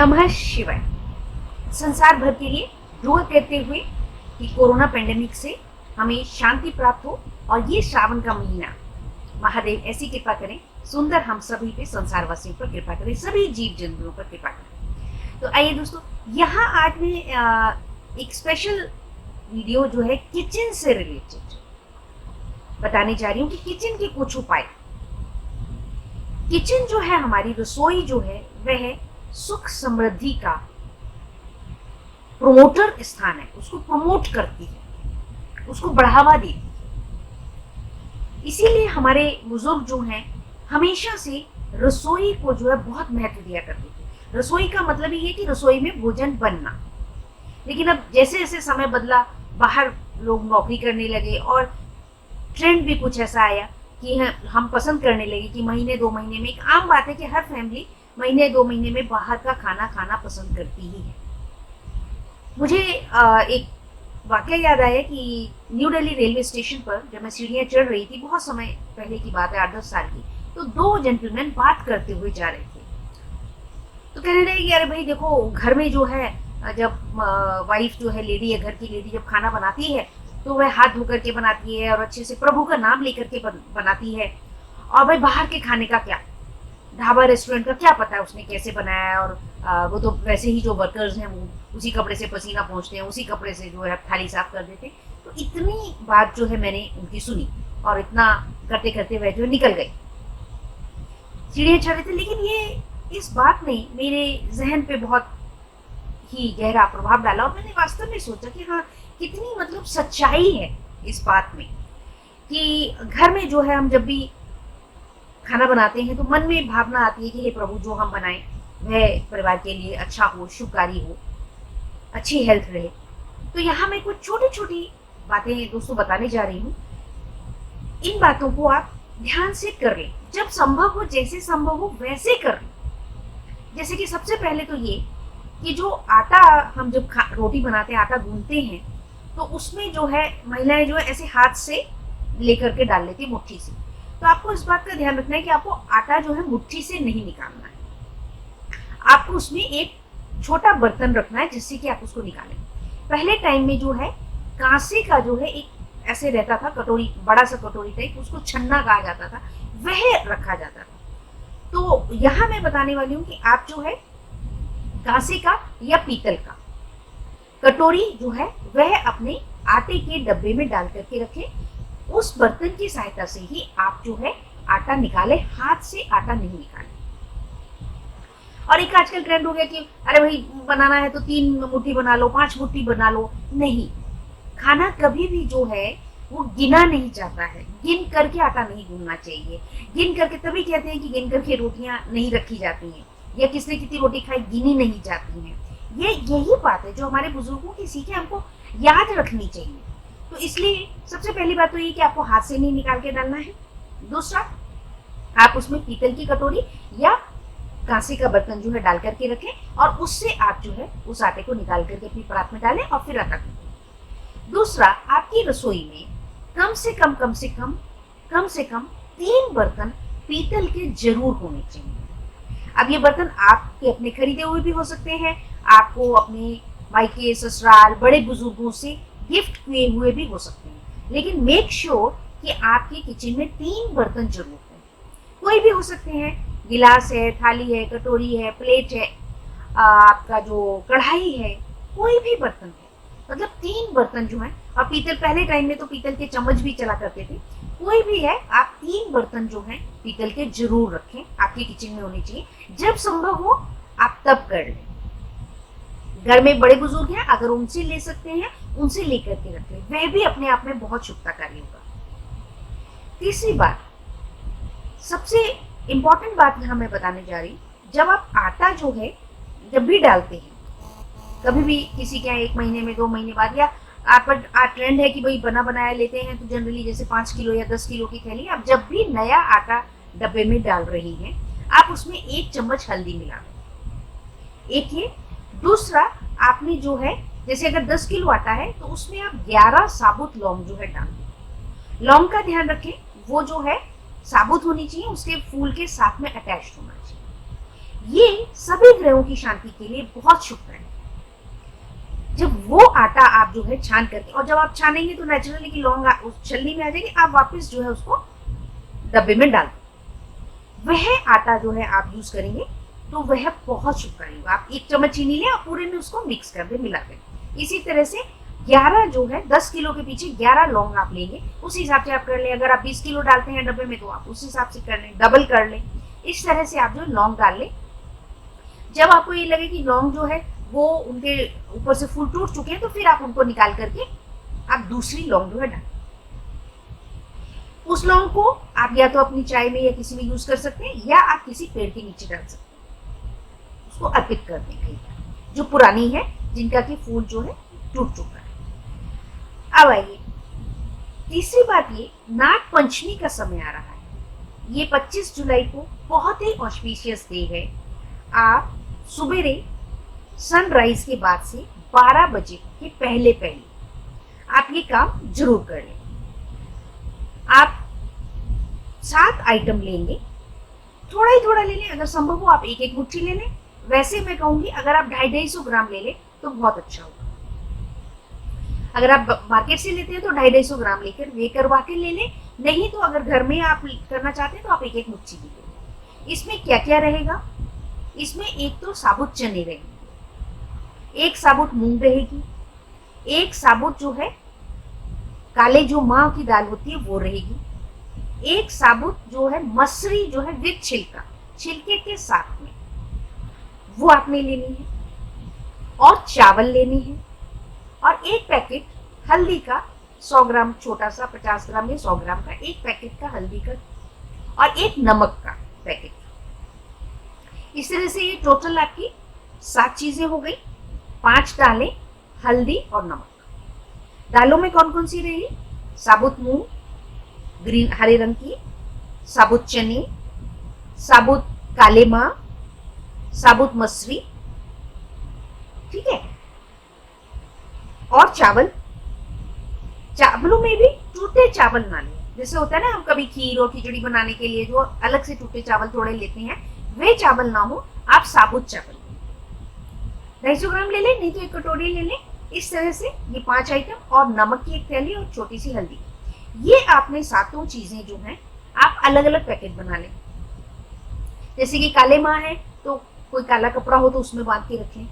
नमः शिवाय। संसार भर के लिए दुआ करते हुए कि कोरोना पेंडेमिक से हमें शांति प्राप्त हो और ये श्रावण का महीना महादेव ऐसी कृपा करें, सुंदर हम सभी पे, संसार वासियों पर कृपा करें, सभी जीव जंतुओं पर कृपा करें। तो आइए दोस्तों, यहाँ आज मैं एक स्पेशल वीडियो जो है किचन से रिलेटेड बताने जा रही हूँ कि किचन के कुछ उपाय। किचन जो है, हमारी रसोई जो है, वह सुख समृद्धि का प्रोमोटर स्थान है। उसको प्रमोट करती है, उसको बढ़ावा देती है। इसीलिए हमारे बुजुर्ग जो हैं हमेशा से रसोई को जो है बहुत महत्व दिया करते थे। रसोई का मतलब ये है कि रसोई में भोजन बनना। लेकिन अब जैसे जैसे समय बदला, बाहर लोग नौकरी करने लगे और ट्रेंड भी कुछ ऐसा आया कि हम पसंद करने लगे कि महीने 2 महीने में, एक आम बात है कि हर फैमिली महीने 2 महीने में बाहर का खाना खाना पसंद करती ही है। मुझे एक वाकया याद आया कि न्यू दिल्ली रेलवे स्टेशन पर जब मैं सीढ़ियाँ चढ़ रही थी, बहुत समय पहले की बात है, 8-10 साल की, तो 2 जेंटलमैन बात करते हुए जा रहे थे। तो कहने लगे कि अरे भाई देखो, घर में जो है, जब वाइफ जो है, लेडी है, घर की लेडी जब खाना बनाती है तो वह हाथ धो करके बनाती है और अच्छे से प्रभु का नाम लेकर के बनाती है। और भाई बाहर के खाने का क्या, ढाबा रेस्टोरेंट का क्या पता है उसने कैसे बनाया है, और वो तो वैसे ही जो वर्कर्स हैं वो उसी कपड़े से पसीना पोंछते हैं, उसी कपड़े से जो है थाली साफ कर देते हैं। तो इतनी बात जो है मैंने उनकी सुनी और इतना करते करते वह जो निकल गई, सीढ़ियाँ चढ़ रहे थे। लेकिन ये इस बात ने मेरे जहन पे बहुत ही गहरा प्रभाव डाला और मैंने वास्तव में सोचा कि हाँ, कितनी मतलब सच्चाई है इस बात में कि घर में जो है हम जब भी खाना बनाते हैं तो मन में भावना आती है कि हे प्रभु, जो हम बनाएं वह परिवार के लिए अच्छा हो, शुभकारी हो, अच्छी हेल्थ रहे। तो यहाँ मैं कुछ छोटी छोटी बातें दोस्तों बताने जा रही हूँ। इन बातों को आप ध्यान से कर लें, जब संभव हो, जैसे संभव हो वैसे कर लें। जैसे कि सबसे पहले तो ये कि जो आटा हम जब रोटी बनाते हैं, आटा गूंथते हैं, तो उसमें जो है महिलाएं जो है ऐसे हाथ से लेकर के डाल लेती है, मुट्ठी से। तो आपको इस बात का ध्यान रखना है कि आपको आटा जो है मुट्ठी से नहीं निकालना है। आपको उसमें एक छोटा बर्तन रखना है जिससे कि आप उसको निकालें। पहले टाइम में जो है कांसे का जो है एक ऐसे रहता था कटोरी, बड़ा सा कटोरी टाइप, उसको छन्ना कहा जाता था, वह रखा जाता था। तो यहाँ मैं बताने वाली हूँ कि आप जो है कांसे का या पीतल का कटोरी जो है वह अपने आटे के डब्बे में डाल करके रखें। उस बर्तन की सहायता से ही आप जो है आटा निकाले, हाथ से आटा नहीं निकाले। और एक आजकल ट्रेंड हो गया कि अरे भाई बनाना है तो 3 मुट्ठी बना लो, 5 मुट्ठी बना लो। नहीं, खाना कभी भी जो है वो गिना नहीं जाता है। गिन करके आटा नहीं गूंथना चाहिए। गिन करके तभी कहते हैं कि गिन करके रोटियां नहीं रखी जाती हैं, या किसने कितनी रोटी खाई गिनी नहीं जाती हैं। यही बात है जो हमारे बुजुर्गों की सीखें हमको याद रखनी चाहिए। तो इसलिए सबसे पहली बात तो ये कि आपको हाथ से नहीं निकाल के डालना है। दूसरा, आप उसमें पीतल की कटोरी या कांसे का बर्तन जो है डाल करके रखें और उससे आप जो है उस आटे को निकाल करके अपनी परात में डालें और फिर आटा गूंथें। दूसरा, आपकी रसोई में कम से कम 3 बर्तन पीतल के जरूर होने चाहिए। अब ये बर्तन आपके अपने खरीदे हुए भी हो सकते हैं, आपको अपने मायके, ससुराल, बड़े बुजुर्गों से गिफ्ट किए हुए भी हो सकते हैं। लेकिन मेक श्योर कि आपके किचन में 3 बर्तन जरूर हों। कोई भी हो सकते हैं, गिलास है, थाली है, कटोरी है, प्लेट है, आपका जो कढ़ाई है, कोई भी बर्तन है, मतलब 3 बर्तन जो हैं। और पीतल, पहले टाइम में तो पीतल के चम्मच भी चला करते थे। कोई भी है, आप 3 बर्तन जो हैं पीतल के जरूर रखें, आपके किचन में होने चाहिए। जब संभव हो आप तब कर लें। घर में बड़े बुजुर्ग हैं, अगर उनसे ले सकते हैं उनसे लेकर के रख लें, वह भी अपने आप में बहुत शुभताकारी होगा। तीसरी बात, सबसे इंपॉर्टेंट बात यहाँ मैं बताने जा रही, जब आप आटा जो है जब भी डालते हैं, कभी भी किसी के यहाँ 1 महीने में, 2 महीने बाद, या आप ट्रेंड है कि भाई बना बनाया लेते हैं, तो जनरली जैसे 5 किलो या 10 किलो की थैली, आप जब भी नया आटा डब्बे में डाल रही हैं, आप उसमें 1 चम्मच हल्दी मिला दें। एक ये। दूसरा, आपने जो है जैसे अगर 10 किलो आटा है तो उसमें आप 11 साबुत लौंग जो है डाल दें। लौंग का ध्यान रखें, वो जो है साबुत होनी चाहिए, उसके फूल के साथ में अटैच होना चाहिए। ये सभी ग्रहों की शांति के लिए बहुत शुभ है। जब वो आटा आप जो है छान करके, और जब आप छानेंगे तो नेचुरली की लौंग उस छलनी में आ जाएगी, आप वापस जो है उसको डब्बे में डाल दो। वह आटा जो है आप यूज करेंगे तो वह बहुत शुभकारी होगा। आप 1 चम्मच चीनी लें और पूरे में उसको मिक्स कर दे, मिला दें। इसी तरह से 11 जो है 10 किलो के पीछे 11 लौंग आप लेंगे, उस हिसाब से आप कर लें। अगर आप 20 किलो डालते हैं डब्बे में तो आप उस हिसाब से कर लें, डबल कर लें। इस तरह से आप जो लौंग डाल लें। जब आपको ये लगे कि लौंग जो है वो उनके ऊपर से फूल टूट चुके हैं तो फिर आप उनको निकाल करके आप दूसरी लौंग जो है डालें। उस लौंग को आप या तो अपनी चाय में या किसी में यूज कर सकते हैं, या आप किसी पेड़ के नीचे डाल सकते हैं, उसको अर्पित कर दें कहीं जो पुरानी है, जिनका कि फूल जो है टूट चुका है। अब आइए तीसरी बात, ये नाग पंचमी का समय आ रहा है। ये 25 जुलाई को बहुत ही ऑस्पिशियस डे है। आप सुबेरे सनराइज के बाद से 12 बजे के पहले पहले आप ये काम जरूर कर लें। आप 7 आइटम लेंगे, थोड़ा ही थोड़ा ले लें, अगर संभव हो आप 1-1 मुट्ठी ले लें। वैसे मैं कहूंगी अगर आप 250-250 ग्राम ले लें तो बहुत अच्छा होगा। अगर आप मार्केट से लेते हैं तो 250-250 ग्राम लेकर वे करवा के ले लें, नहीं तो अगर घर में आप करना चाहते हैं तो आप 1-1 मुट्ठी ले लें। इसमें क्या क्या रहेगा? इसमें एक तो साबुत चने रहेंगे, एक साबुत मूंग रहेगी, एक साबुत जो है काले जो माह की दाल होती है वो रहेगी, एक साबुत जो है मसरी जो है विद छिलका, छिलके के साथ में वो आपने लेनी है, और चावल लेनी है, और एक पैकेट हल्दी का 100 ग्राम, छोटा सा 50 ग्राम या 100 ग्राम का एक पैकेट का हल्दी का, और एक नमक का पैकेट। इस तरह से ये टोटल आपकी 7 चीजें हो गई। 5 दालें, हल्दी और नमक। दालों में कौन कौन सी रहेगी? साबुत मूंग ग्रीन हरे रंग की, साबुत चने, साबुत काले माह, साबुत मसरी, ठीक है, और चावल। चावलों में भी टूटे चावल ना लें। जैसे होता है ना, हम कभी खीर और खिचड़ी बनाने के लिए जो अलग से टूटे चावल थोड़े लेते हैं, वे चावल ना हो, आप साबुत चावल 250 ग्राम ले लें, नहीं तो 1 कटोरी ले लें। इस तरह से ये 5 आइटम, और नमक की 1 थैली और छोटी सी हल्दी। ये आपने 7 चीजें जो हैं आप अलग अलग पैकेट बना लें। जैसे कि काले माह है तो कोई काला कपड़ा हो तो उसमें बांध के रखें।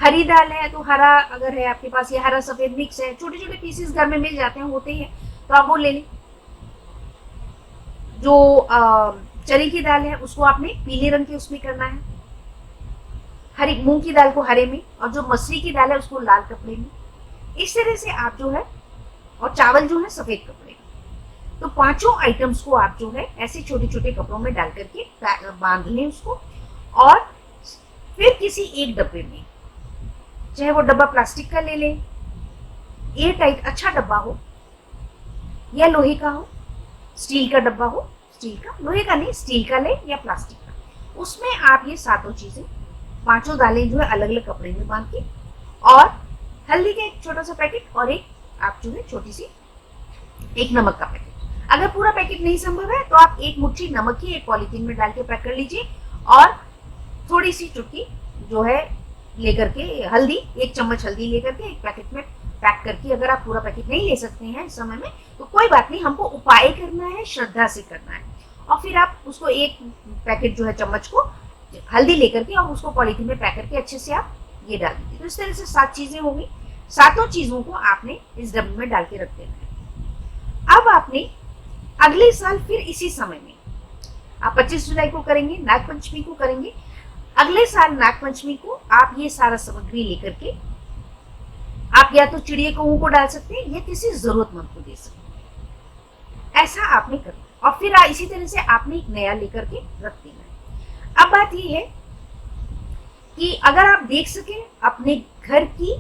हरी दाल है तो हरा अगर है आपके पास, ये हरा सफेद मिक्स है, छोटे छोटे पीसेस घर में मिल जाते हैं, होते ही हैं, तो आप वो ले लें। जो चने की दाल है उसको आपने पीले रंग के उसमें करना है, हरी मूंग की दाल को हरे में, और जो मसरी की दाल है उसको लाल कपड़े में। इस तरह से आप जो है, और चावल जो है सफेद कपड़े में। तो 5 आइटम्स को आप जो है ऐसे छोटे छोटे कपड़ों में डाल करके बांध लें उसको, और फिर किसी एक डब्बे में, चाहे वो डब्बा प्लास्टिक का ले लें, एयर टाइट अच्छा डब्बा हो, या लोहे का हो, स्टील का डब्बा हो, स्टील का, लोहे का नहीं स्टील का ले या प्लास्टिक का। उसमें आप ये 7 चीजें, 5 दालें जो है अलग अलग कपड़े में बांध के, और हल्दी का एक छोटा सा पैकेट, और एक आप जो है छोटी सी एक नमक का पैकेट। अगर पूरा पैकेट नहीं संभव है तो आप 1 मुट्ठी नमक की एक पॉलीथीन में डाल के पैक कर लीजिए, और थोड़ी सी चुटकी जो है लेकर के हल्दी, 1 चम्मच हल्दी लेकर के एक पैकेट में पैक करके, अगर आप पूरा पैकेट नहीं ले सकते हैं इस समय में तो कोई बात नहीं, हमको उपाय करना है, श्रद्धा से करना है। और फिर आप उसको 1 पैकेट जो है चम्मच को हल्दी लेकर के, और उसको पॉलीथीन में पैक करके अच्छे से आप ये डाल दीजिए। तो इस तरह से 7 चीजें होंगी। 7 चीजों को आपने इस डब्बे में डाल के रख देना है। अब आपने अगले साल फिर इसी समय में, आप 25 जुलाई को करेंगे, नाग पंचमी को करेंगे, अगले साल नाग पंचमी को आप ये सारा सामग्री लेकर के आप या तो चिड़िया कौओं को डाल सकते हैं, या किसी जरूरतमंद को दे सकते हैं। ऐसा आपने करना, और फिर इसी तरह से आपने एक नया लेकर के रख देना है। अब बात ये है कि अगर आप देख सकें अपने घर की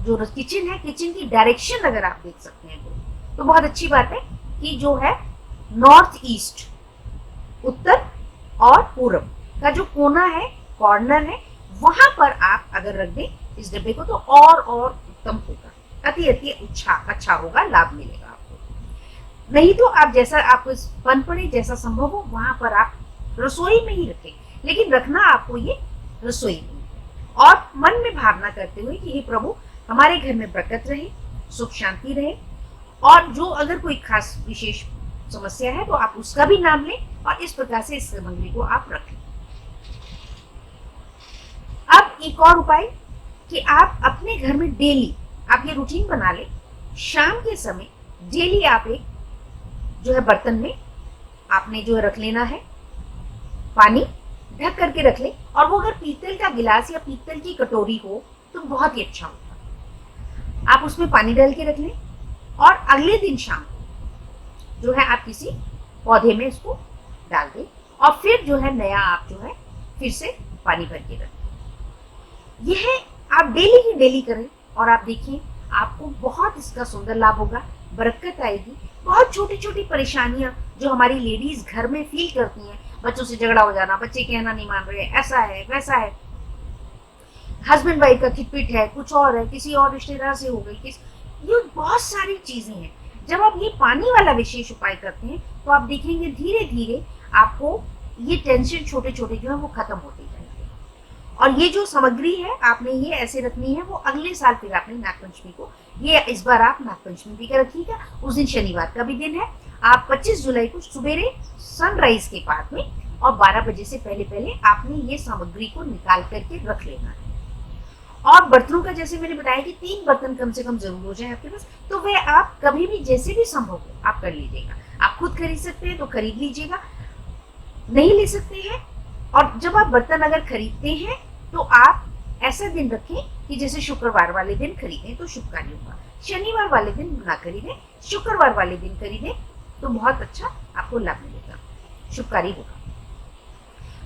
जो किचन है, किचन की डायरेक्शन अगर आप देख सकते हैं तो बहुत अच्छी बात है कि जो है नॉर्थ ईस्ट, उत्तर और पूर्व का जो कोना है, कॉर्नर है, वहां पर आप अगर रख दें इस डब्बे को तो और उत्तम होगा, अति अच्छा होगा, लाभ मिलेगा आपको। नहीं तो आप जैसा आपको बन पड़े, जैसा संभव हो वहां पर आप रसोई में ही रखें। लेकिन रखना आपको ये रसोई में, और मन में भावना करते हुए कि हे प्रभु हमारे घर में बरकत रहे, सुख शांति रहे, और जो अगर कोई खास विशेष समस्या है तो आप उसका भी नाम लें, और इस प्रकार से इस सामग्री को आप रखें। अब एक और उपाय कि आप अपने घर में डेली आप ये रूटीन बना लें, शाम के समय डेली आप एक जो है बर्तन में आपने जो है रख लेना है पानी, ढक करके रख ले, और वो अगर पीतल का गिलास या पीतल की कटोरी हो तो बहुत ही अच्छा होगा। आप उसमें पानी डाल के रख लें, और अगले दिन शाम को जो है आप किसी पौधे में उसको डाल दें, और फिर जो है नया आप जो है फिर से पानी भर के रखें। यह आप डेली की डेली करें, और आप देखिए आपको बहुत इसका सुंदर लाभ होगा, बरकत आएगी। बहुत छोटी छोटी परेशानियां जो हमारी लेडीज घर में फील करती हैं, बच्चों से झगड़ा हो जाना, बच्चे कहना नहीं मान रहे, ऐसा है वैसा है, हस्बैंड वाइफ का खिटपिट है, कुछ और है, किसी और रिश्तेदार से हो गई, ये बहुत सारी चीजें हैं। जब आप ये पानी वाला विशेष उपाय करते हैं तो आप देखेंगे धीरे धीरे आपको ये टेंशन छोटे छोटे जो है वो खत्म होते जाएंगे। और ये जो सामग्री है आपने ये ऐसे रखनी है, वो अगले साल फिर आपने नागपंचमी को, ये इस बार आप नागपंचमी भी का रखिएगा, उस दिन शनिवार का भी दिन है। आप 25 जुलाई को सुबेरे सनराइज के बाद में और 12 बजे से पहले पहले आपने ये सामग्री को निकाल करके रख लेना है। और बर्तनों का जैसे मैंने बताया कि 3 बर्तन कम से कम जरूर हो जाए आपके पास, तो वह आप कभी भी जैसे भी संभव हो आप कर लीजिएगा। आप खुद खरीद सकते हैं तो खरीद लीजिएगा, नहीं ले सकते हैं। और जब आप बर्तन अगर खरीदते हैं तो आप ऐसा दिन रखें कि जैसे शुक्रवार वाले दिन खरीदें तो शुभकारी होगा, शनिवार वाले दिन ना खरीदें, शुक्रवार वाले दिन खरीदें तो बहुत अच्छा आपको लाभ मिलेगा, शुभकारी होगा।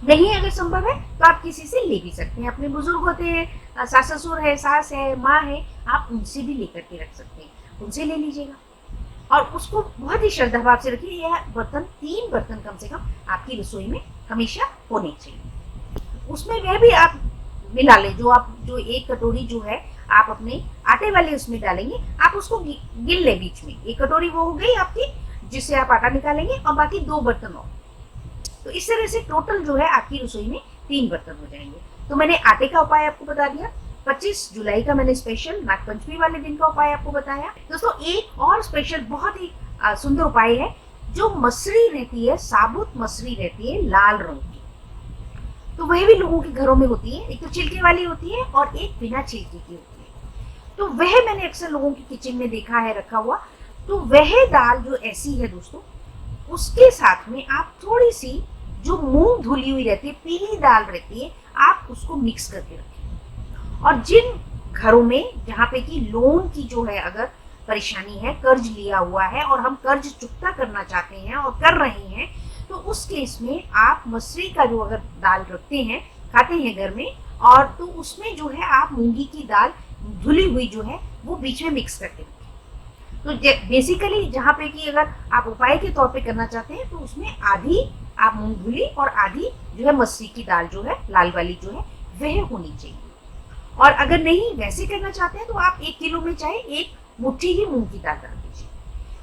नहीं अगर संभव है तो आप किसी से ले भी सकते हैं, अपने बुजुर्ग होते हैं, सास ससुर है, सास है, माँ है, आप उनसे भी लेकर के रख सकते हैं, उनसे ले लीजिएगा। और उसको बहुत ही श्रद्धा भाव से रखिए। यह बर्तन 3 बर्तन कम से कम आपकी रसोई में हमेशा होने चाहिए। उसमें वह भी आप मिला लें जो एक कटोरी जो है आप अपने आटे वाले उसमें डालेंगे, आप उसको गिन ले बीच में। एक कटोरी वो हो गई आपकी जिससे आप आटा निकालेंगे, और बाकी 2 बर्तन और। तो इस तरह से टोटल जो है आपकी रसोई में 3 बर्तन हो जाएंगे। तो मैंने आटे का उपाय आपको बता दिया, 25 जुलाई का मैंने स्पेशल नागपंचमी वाले दिन का उपाय आपको बताया। दोस्तों एक और स्पेशल बहुत ही सुंदर उपाय है, जो मसरी रहती है, साबुत मसरी रहती है लाल रंग की, तो वह भी लोगों के घरों में होती है। एक तो छिलके वाली होती है और एक बिना छिलके की होती है, तो वह मैंने अक्सर लोगों की किचन में देखा है रखा हुआ। तो वह दाल जो ऐसी है दोस्तों, उसके साथ में आप थोड़ी सी जो मूंग धुली हुई रहती है, पीली दाल रहती है, आप उसको मिक्स करके रखें। और जिन घरों में जहाँ पे कि लोन की जो है अगर परेशानी है, कर्ज लिया हुआ है और हम कर्ज चुकता करना चाहते हैं और कर रहे हैं, तो उस केस में आप मसरी का जो अगर दाल रखते हैं, खाते हैं घर में, और तो उसमें जो है आप मूंगी की दाल धुली हुई जो है वो बीच में मिक्स करके रखें। तो बेसिकली जहाँ पे कि अगर आप उपाय के तौर पे करना चाहते हैं तो उसमें आधी आप मूंगफली और आधी जो है मसरी की दाल जो है लाल वाली जो है वह होनी चाहिए। और अगर नहीं वैसे करना चाहते हैं तो आप 1 किलो में चाहे 1 मुट्ठी ही मूंग की दाल डाल दीजिए।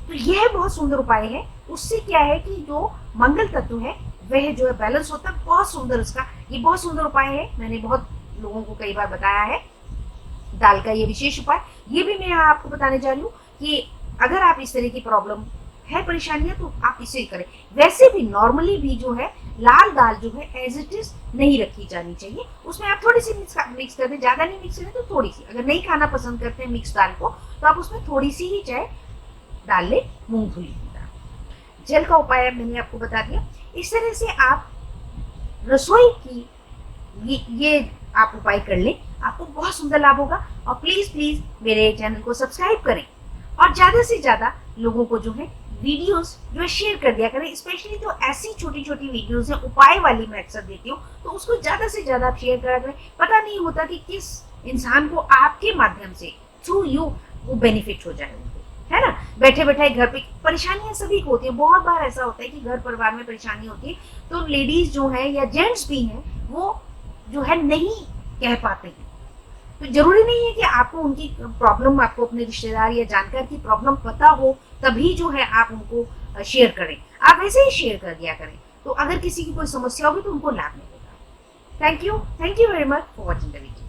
तो यह बहुत सुंदर उपाय है। उससे क्या है कि जो मंगल तत्व है वह जो है बैलेंस होता है। बहुत सुंदर इसका ये बहुत सुंदर उपाय है, मैंने बहुत लोगों को कई बार बताया है दाल का ये विशेष उपाय। ये भी मैं यहाँ आपको बताने जा रही हूँ कि अगर आप इस तरह की प्रॉब्लम है, परेशानियां, तो आप इसे करें। वैसे भी नॉर्मली भी जो है लाल दाल जो है एज इट इज नहीं रखी जानी चाहिए, उसमें आप थोड़ी सी मिक्स कर दें, ज्यादा नहीं मिक्स करें तो थोड़ी सी। अगर नहीं खाना पसंद करते हैं मिक्स दाल को तो आप उसमें थोड़ी सी ही चाहे डाल लें मूंगफली की दाल। जल का उपाय मैंने आपको बता दिया। इस तरह से आप रसोई की ये आप उपाय कर लें, आपको बहुत सुंदर लाभ होगा। और प्लीज प्लीज मेरे चैनल को सब्सक्राइब करें और ज्यादा से ज्यादा लोगों को जो है वीडियोस जो है शेयर कर दिया करें। स्पेशली जो ऐसी छोटी छोटी वीडियोस है उपाय वाली मैं अक्सर देती हूँ, तो उसको ज्यादा से ज्यादा आप शेयर करा करें। पता नहीं होता कि किस इंसान को आपके माध्यम से थ्रू यू वो बेनिफिट हो जाए उनको, है ना। बैठे बैठे घर पे परेशानियां सभी को होती है। बहुत बार ऐसा होता है कि घर परिवार में परेशानी होती है तो लेडीज जो है या जेंट्स भी हैं वो जो है नहीं कह पाते हैं। तो जरूरी नहीं है कि आपको उनकी प्रॉब्लम, आपको अपने रिश्तेदार या जानकार की प्रॉब्लम पता हो तभी जो है आप उनको शेयर करें। आप वैसे ही शेयर कर दिया करें, तो अगर किसी की कोई समस्या होगी तो उनको लाभ मिलेगा। Thank you very much for watching the video.